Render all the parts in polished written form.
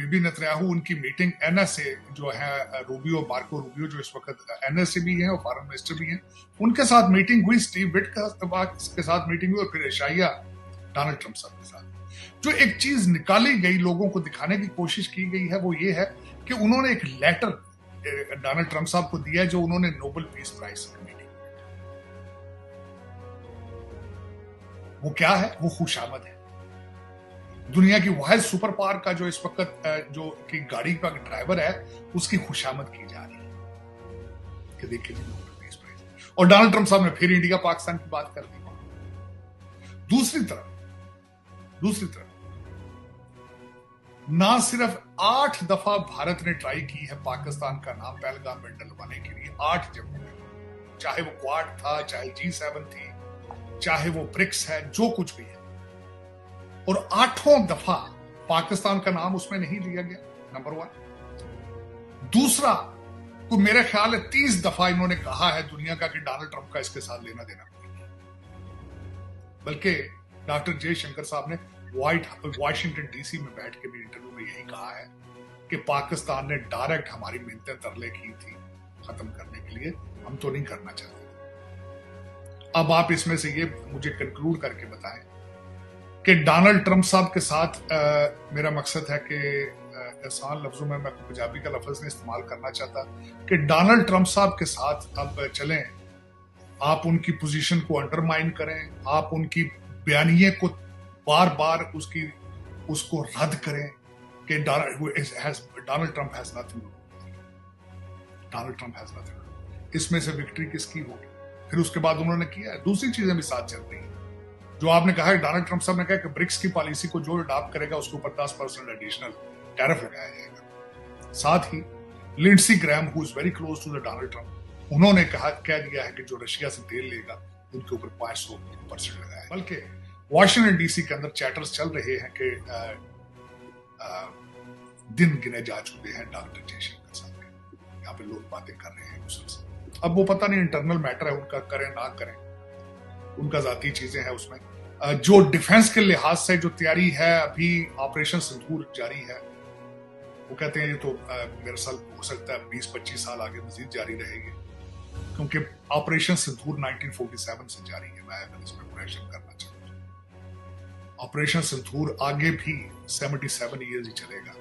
बीबी Netanyahu उनकी meeting NSA जो है रूबियो मार्को रूबियो जो इस वक्त एनएसए भी हैं और फॉरेन मिनिस्टर भी हैं, उनके साथ मीटिंग हुई, स्टीव विटकॉफ के साथ मीटिंग हुई और फिर एशाया डोनाल्ड ट्रंप साहब के साथ। जो एक चीज निकाली गई, लोगों को दिखाने की कोशिश की गई है, वो ये है कि उन्होंने एक लेटर डोनाल्ड ट्रंप साहब को दिया है जो उन्होंने नोबेल पीस प्राइज कमेटी। वो क्या है? वो खुशामद है। दुनिया की वाहिद सुपर पावर का जो इस वक्त जो की गाड़ी का ड्राइवर है, उसकी खुशामद की जा रही है कि देखिए नोबेल पीस प्राइज। और डोनाल्ड ट्रंप साहब ने फिर इंडिया पाकिस्तान की बात कर दी। दूसरी तरफ ना सिर्फ 8 दफा भारत ने ट्राई की है पाकिस्तान का नाम पहलगाम में डलवाने के लिए, 8 जगहों पे, चाहे वो क्वाड था, चाहे G7 थी, चाहे वो ब्रिक्स है, जो कुछ भी है, और 8 दफा पाकिस्तान का नाम उसमें नहीं लिया गया, नंबर 1। दूसरा, तो मेरे ख्याल है 30 दफा इन्होंने कहा है दुनिया का कि डोनाल्ड ट्रंप का इसके साथ लेना देना कोई नहीं, बल्कि डॉक्टर जयशंकर साहब ने वाशिंगटन डीसी में बैठ के भी इंटरव्यू में यही कहा है कि पाकिस्तान ने डायरेक्ट हमारी मिन्नतें तरले की थी खत्म करने के लिए, हम तो नहीं करना चाहते। अब आप इसमें से ये मुझे कंक्लूड करके बताएं कि डोनाल्ड ट्रंप साहब के साथ मेरा मकसद है कि आसान लफ्जों में मैं पंजाबी का लफ्ज नहीं इस्तेमाल करना चाहता कि डोनाल्ड ट्रंप साहब के साथ अब चलें, आप उनकी पोजीशन को अंडरमाइन करें, आप उनकी बयानिए को बार बार उसको रद्द करें कि Donald Trump has nothing, Donald Trump has nothing. इसमें से विक्ट्री किसकी होगी? फिर उसके बाद उन्होंने किया है, दूसरी चीजें भी साथ चल रही हैं जो आपने कहा है। डोनाल्ड ट्रंप साहब ने कहा कि ब्रिक्स की पॉलिसी को जो अडॉप्ट करेगा उसके ऊपर 10% एडिशनल टैरिफ लगाया जाएगा। साथ ही Lindsey Graham who is very close to the Donald Trump, उन्होंने कह दिया है कि जो रशिया से तेल लेगा उनके ऊपर 500% लगाया। बल्कि वाशिंगटन डीसी के अंदर चैटर्स चल रहे हैं कि दिन गिने जा चुके हैं डॉक्टर जयशंकर साहब के, यहाँ पे लोग बातें कर रहे हैं उससे। अब वो पता नहीं इंटरनल मैटर है उनका, करें ना करें, उनका जाती चीजें हैं उसमें। जो डिफेंस के लिहाज से जो तैयारी है, अभी ऑपरेशन सिंदूर जारी है, वो कहते हैं ये तो मेरे साल हो सकता है 20-25 साल आगे मजीद जारी रहेगी, क्योंकि ऑपरेशन सिंदूर 1947 से जारी है। मैं अगर इसमें करेक्शन करना चाहूँ, ऑपरेशन सिंदूर आगे भी 77 ईयर्स ही चलेगा,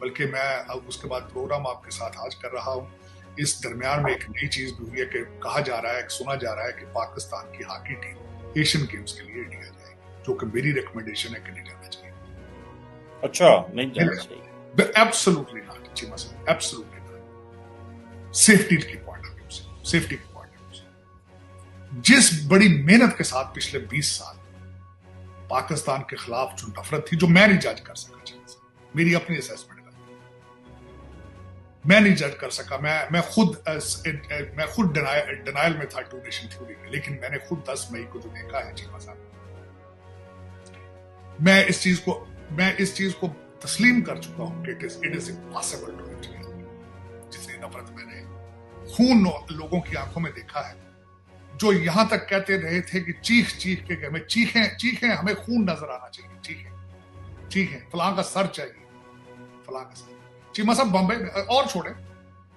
बल्कि मैं अब उसके बाद प्रोग्राम आपके साथ आज कर रहा हूँ। इस दरमियान में एक नई चीज भी हुई है कि कहा जा रहा है, सुना जा रहा है कि पाकिस्तान की हॉकी टीम एशियन गेम्स के लिए इंडिया जाएगी, जो कि मेरी रिकमेंडेशन है कि नहीं जाना चाहिए। अच्छा, नहीं जाना चाहिए? एब्सोल्युटली नॉट चीमा साहब, एब्सोल्युटली नॉट। सेफ्टी के पॉइंट ऑफ व्यू से, सेफ्टी के पॉइंट ऑफ व्यू से, जिस बड़ी मेहनत के साथ पिछले 20 साल पाकिस्तान के खिलाफ जो नफरत थी, जो मैं नहीं जज कर सका, मेरी अपनी असेसमेंट, मैं नहीं जज कर सका। मैं खुद डिनायल में था 2 नेशन थ्योरी के, लेकिन मैंने खुद 10 मई को जो देखा है चीमा साहब, मैं इस चीज को तस्लीम कर चुका हूं कि it is impossible to India. जितनी नफरत मैंने खून लोगों की आंखों में देखा है, जो यहां तक कहते रहे थे कि चीख के हमें चीखें, हमें खून नजर आना चाहिए, चीखें, फलां का सर चाहिए, फलां का सर। चीमा साहब बॉम्बे में, और छोड़े,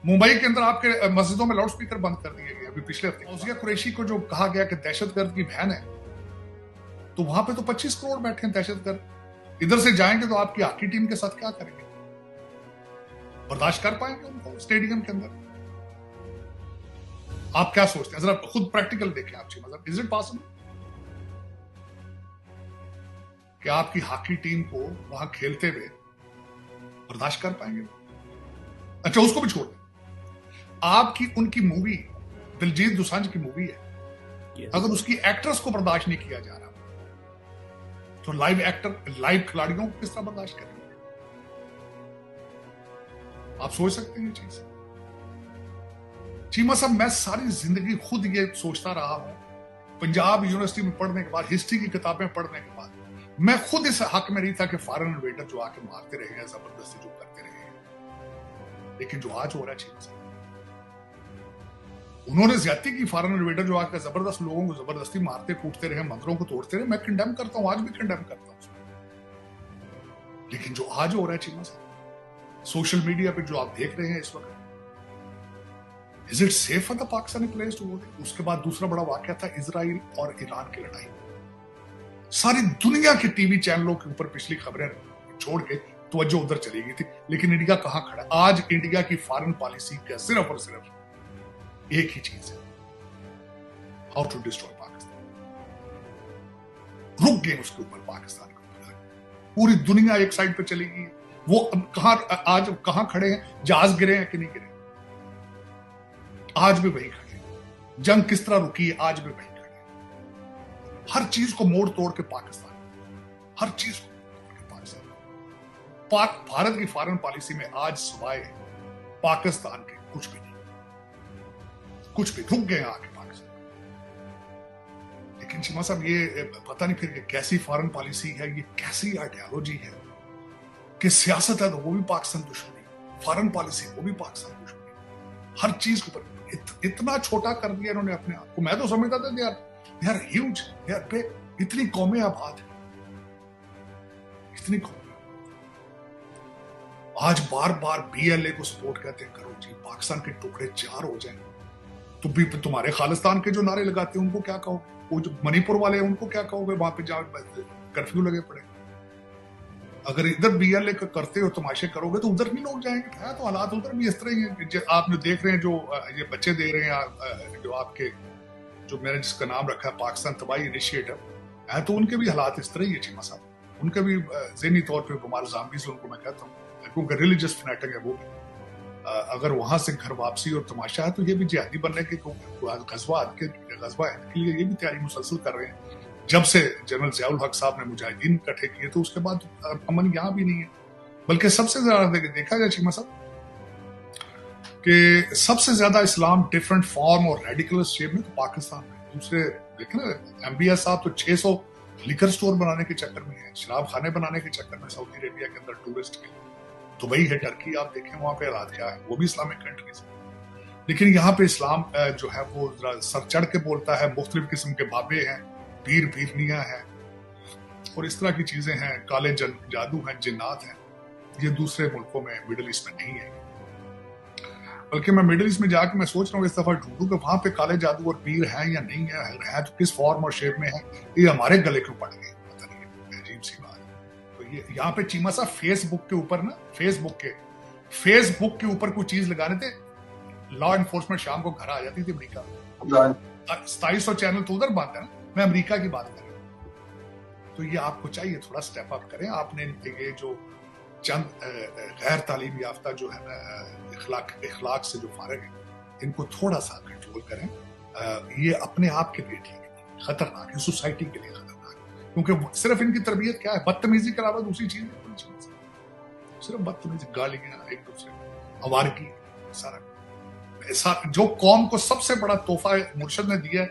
मुंबई के अंदर आपके मस्जिदों में लाउड स्पीकर बंद कर दिए गए अभी पिछले हफ्ते। फौजिया कुरैशी को जो कहा गया कि दहशतगर्द की बहन है, तो वहां पे तो 25 करोड़ बैठे हैं दहशतगर्द। इधर से जाएंगे तो आपकी हॉकी टीम के साथ क्या करेंगे? बर्दाश्त कर पाएंगे उनको स्टेडियम के अंदर? आप क्या सोचते हैं? जरा खुद प्रैक्टिकल देखें आप चीमा साहब, इज इट पॉसिबल कि आपकी हॉकी टीम को वहां खेलते हुए बर्दाश्त कर पाएंगे? अच्छा, उसको भी छोड़ दें, आपकी उनकी मूवी दिलजीत दोसांझ की मूवी है, अगर उसकी एक्ट्रेस को बर्दाश्त नहीं किया जा रहा, तो लाइव खिलाड़ियों को किस तरह बर्दाश्त करेंगे? आप सोच सकते हैं ये चीज? चीमा साहब, मैं सारी जिंदगी खुद ये सोचता रहा हूं, पंजाब यूनिवर्सिटी में पढ़ने के बाद, हिस्ट्री की किताबें पढ़ने के बाद, मैं खुद इस हक में नहीं था कि फॉरेन इन्वेडर जो आके मारते रहे हैं, जबरदस्ती जो करते रहे हैं, लेकिन जो आज हो रहा है चीमा साहब, उन्होंने ज्यादती की। फॉरेन इन्वेडर जो आकर जबरदस्त लोगों को जबरदस्ती मारते कूटते रहे, मंदिरों को तोड़ते रहे, मैं कंडेम करता हूं, आज भी कंडेम करता हूं। लेकिन जो आज हो रहा है चीमा साहब, सोशल मीडिया पे जो आप देख रहे हैं इस वक्त, is it safe for the Pakistani players to go there? उसके बाद दूसरा बड़ा वाकया था इजराइल और ईरान की लड़ाई। सारी दुनिया के टीवी चैनलों के ऊपर पिछली खबरें छोड़ के तवज्जो उधर चली गई थी, लेकिन इंडिया कहां खड़ा? आज इंडिया की फॉरेन पॉलिसी का सिर्फ और सिर्फ एक ही चीज है, हाउ टू डिस्ट्रॉय पाकिस्तान। रुक गए उसके ऊपर, पाकिस्तान के ऊपर पूरी दुनिया एक साइड पे चली गई। वो आज कहां खड़े हैं? जहाज गिरे हैं कि नहीं गिरे? आज भी वही खड़े हैं। जंग किस तरह रुकी है? आज भी वही खड़े हैं। हर चीज को मोड़ तोड़ के पाकिस्तान, हर चीज को मोड़ तोड़ के पाकिस्तान। भारत की फॉरेन पॉलिसी में आज सिवाय पाकिस्तान के कुछ भी नहीं, कुछ भी। रुक गए आके पाकिस्तान। लेकिन चीमा साहब, ये पता नहीं फिर कैसी फॉरेन पॉलिसी है, ये कैसी आइडियोलॉजी है कि सियासत है तो वो भी पाकिस्तान दुश्मनी, फॉरेन पॉलिसी वो भी पाकिस्तान दुश्मनी। हर चीज के ऊपर इतना छोटा कर दिया इन्होंने अपने आप को। मैं तो समझता था they are huge, they are big. इतनी कौमें आबाद है, इतनी कौमें। आज बार बार बीएलए को सपोर्ट कहते हैं, करो जी, पाकिस्तान के टुकड़े चार हो जाएं। तो भी तुम्हारे खालिस्तान के जो नारे लगाते हैं उनको क्या कहोगे? वो जो मणिपुर वाले हैं उनको क्या कहोगे? वहां पे जहां कर्फ्यू लगे पड़े। अगर इधर बीएलए करते हो, तमाशे करोगे, तो उधर भी लोग जाएंगे। है तो हालात उधर भी इस तरह ही है। आप जो देख रहे हैं, जो ये बच्चे दे रहे हैं, जो आपके, जो मैंने जिसका नाम रखा है पाकिस्तान तबाही इनिशिएटिव, है तो उनके भी हालात इस तरह ही है चीमा साहब। उनके भी ज़हनी तौर पे बीमार ज़ाम्बीज़ उनको मैं कहता हूँ, क्योंकि रिलीजियस फैनेटिक है वो। अगर वहां से घर वापसी और तमाशा है, तो ये भी जिहादी बनने के गज़वा के लिए ये भी तैयारी मुसलसल कर रहे हैं। जब से जनरल ज़ियाउल हक साहब ने मुजाहिदीन इकट्ठे किए, तो उसके बाद अमन यहां भी नहीं है। बल्कि सबसे ज्यादा देखा जाए चीमा साहब कि सबसे ज्यादा इस्लाम डिफरेंट फॉर्म और रेडिकल शेप में तो पाकिस्तान में। दूसरे देखे ना, एमबीएस साहब तो 600 लिकर स्टोर बनाने के चक्कर में है, शराब खाने बनाने के चक्कर में सऊदी अरेबिया के अंदर टूरिस्ट के लिए। दुबई है, टर्की, आप देखें वहां पे हालात क्या है, वो भी इस्लामिक कंट्रीज। लेकिन यहाँ पे इस्लाम जो है वो सर चढ़ के बोलता है। मुख्तलिफ किस्म के बाबे हैं, पीर पीरनियां हैं और इस तरह की चीजें हैं, काले जादू हैं, जिन्नात हैं। ये दूसरे मुल्कों में, मिडिल ईस्ट में नहीं है। बल्कि मैं मिडिल ईस्ट में जाके मैं सोच रहा हूँ इस दफा ढूंढूं कि वहां पे काले जादू और पीर हैं या नहीं है तो किस फॉर्म और शेप में है। ये हमारे गले क्यों पड़ गए, पता नहीं, अजीब सी बात है। तो ये यहाँ पे चीमा सा फेसबुक के ऊपर ना, फेसबुक के ऊपर कोई चीज लगाने थे, लॉ एनफोर्समेंट शाम को घर आ जाती थी अमेरिका। 2700 चैनल तो उधर बात है ना, मैं अमेरिका की बात कर रहा हूं। तो ये आपको चाहिए थोड़ा स्टेप अप करें। आपने ये जो चंद गैर तालीम याफ्ता जो है ना, इखलाक से जो फारिग है, इनको थोड़ा सा कंट्रोल करें। ये अपने आप के लिए ठीक है, खतरनाक है, सोसाइटी के लिए खतरनाक है। क्योंकि सिर्फ इनकी तरबियत क्या है, बदतमीजी के अलावा दूसरी चीज है, सिर्फ बदतमीजी, गालियां एक दूसरे को, आवारगी, सारा। जो कौम को सबसे बड़ा तोहफा मुर्शद ने दिया है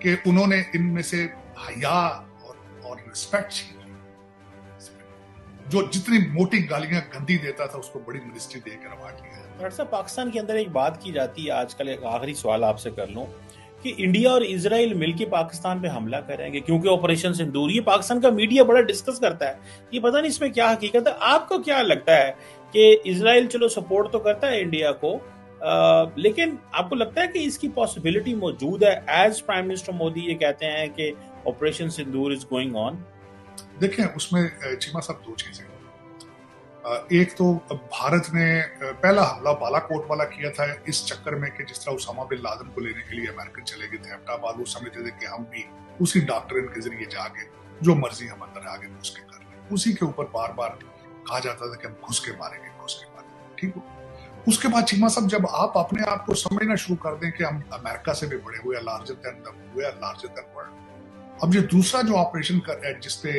कि उन्होंने इनमें से हया और रिस्पेक्ट छीन ली। जो जितनी मोटी गालियां गंदी देता था, उसको बड़ी मिनिस्ट्री देकर रवा लिया। डॉक्टर साहब, पाकिस्तान के अंदर एक बात की जाती है आजकल, एक आखिरी सवाल आपसे कर लूं कि इंडिया और इजराइल मिलकर पाकिस्तान पे हमला करेंगे क्योंकि ऑपरेशन सिंदूर, ये पाकिस्तान का मीडिया बड़ा डिस्कस करता है। ये पता नहीं इसमें क्या हकीकत है। आपको क्या लगता है कि इजराइल चलो सपोर्ट तो करता है इंडिया को, लेकिन आपको लगता है कि इसकी पॉसिबिलिटी मौजूद है? एज प्राइम मिनिस्टर मोदी ये कहते हैं कि operation Sindoor is going on. देखें, उसमें चीमा साहब दो चीजें। एक तो भारत ने पहला हमला बालाकोट वाला किया था इस चक्कर में कि जिस तरह उसामा बिन लादेन को लेने के लिए अमेरिकन चले गए थे एबटाबाद, वो समझते थे कि हम भी उसी डॉक्ट्रिन के जरिए जाके जो मर्जी हम अंदर आगे घुस के कर लें। उसी के ऊपर बार बार कहा जाता था कि हम घुस के मारेंगे। ठीक हो, उसके बाद चीमा साहब जब आप अपने आप को समझना शुरू कर दें कि हम अमेरिका से भी बड़े हुए, लार्जर देन वर्ल्ड। अब ये दूसरा जो ऑपरेशन जिसपे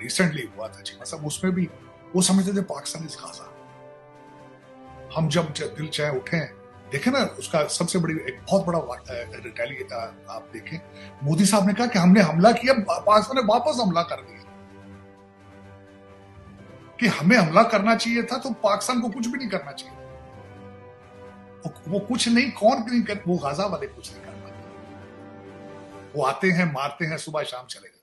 रिसेंटली हुआ था चीमा साहब, उसमें भी वो समझते थे पाकिस्तान इस गाजा। हम जब दिल चाहे उठे, देखे ना, उसका सबसे बड़ी एक बहुत बड़ा रिटेलिएट आप देखें, मोदी साहब ने कहा कि हमने हमला किया, पाकिस्तान ने वापस हमला कर दिया। कि हमें हमला करना चाहिए था तो पाकिस्तान को कुछ भी नहीं करना चाहिए। वो कुछ नहीं, कौन नहीं कर, वो गाजा वाले कुछ नहीं करना। वो आते हैं, मारते हैं, सुबह शाम चले जाते हैं।